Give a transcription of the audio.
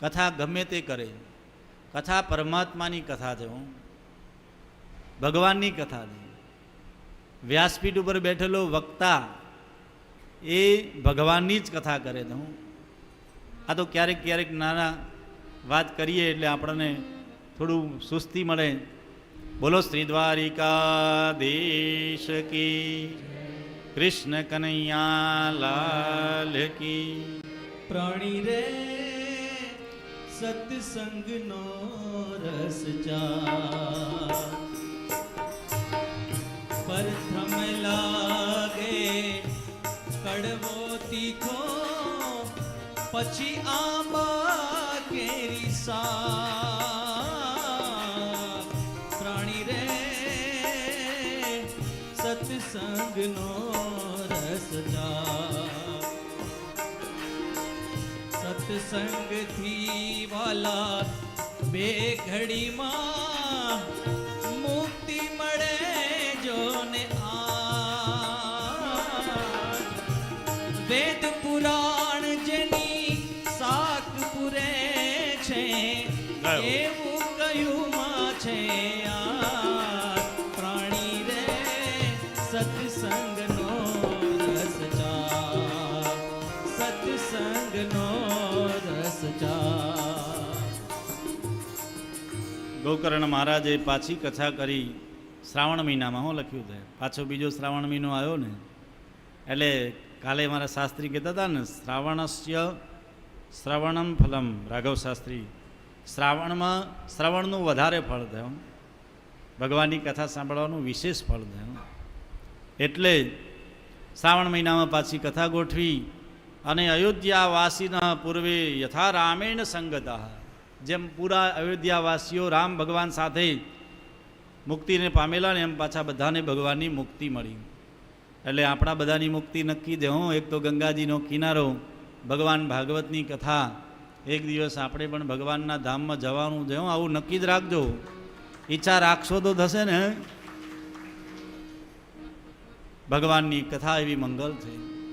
કથા ગમે તે કરે, કથા પરમાત્માની કથા છે, ભગવાનની કથા છે. વ્યાસપીઠ ઉપર બેઠેલો વક્તા એ ભગવાનની જ કથા કરે છે. આ તો ક્યારેક ક્યારેક નાના વાત કરીએ એટલે આપણને થોડું સુસ્તી મળે. બોલો શ્રી દ્વારિકાધીશ કી, કૃષ્ણ કનૈયા લાલ કી. પ્રાણી રે સત્સંગનો રસ જા, પ્રથમ લાગે કડવો તીખો, પછી આંબા કેરી સા. પ્રાણી રે સત્સંગનો રસ જા, સત્સંગથી વાલા બે ઘડીમાં મુક્તિ મળે જોને. આ વેદ પુરાણ જેની સાક પુરે છે, એવું કયું માં છે. આ પ્રાણી રે સત્સંગનો રસ જા, સત્સંગનો રસ જા. ગોકર્ણ મહારાજે પાછી કથા કરી શ્રાવણ મહિનામાં. હું લખ્યું છે પાછો બીજો શ્રાવણ મહિનો આવ્યો ને, એટલે કાલે મારા શાસ્ત્રી કહેતા હતા ને, શ્રાવણસ્ય શ્રવણમ ફલમ. રાઘવ શાસ્ત્રી, શ્રાવણમાં શ્રવણનું વધારે ફળ થયું, ભગવાનની કથા સાંભળવાનું વિશેષ ફળ થયું. એટલે શ્રાવણ મહિનામાં પાછી કથા ગોઠવી અને અયોધ્યાવાસીના પૂર્વે યથા રામેણ સંગતા, જેમ પૂરા અયોધ્યાવાસીઓ રામ ભગવાન સાથે મુક્તિને પામેલા ને એમ પાછા બધાને ભગવાનની મુક્તિ મળી. એટલે આપણા બધાની મુક્તિ નક્કી છે. એક તો ગંગાજીનો કિનારો, ભગવાન ભાગવતની કથા, એક દિવસ આપણે પણ ભગવાનના ધામમાં જવાનું છે. આવું નક્કી જ રાખજો, ઈચ્છા રાખશો તો થશે ને. ભગવાનની કથા એવી મંગલ છે.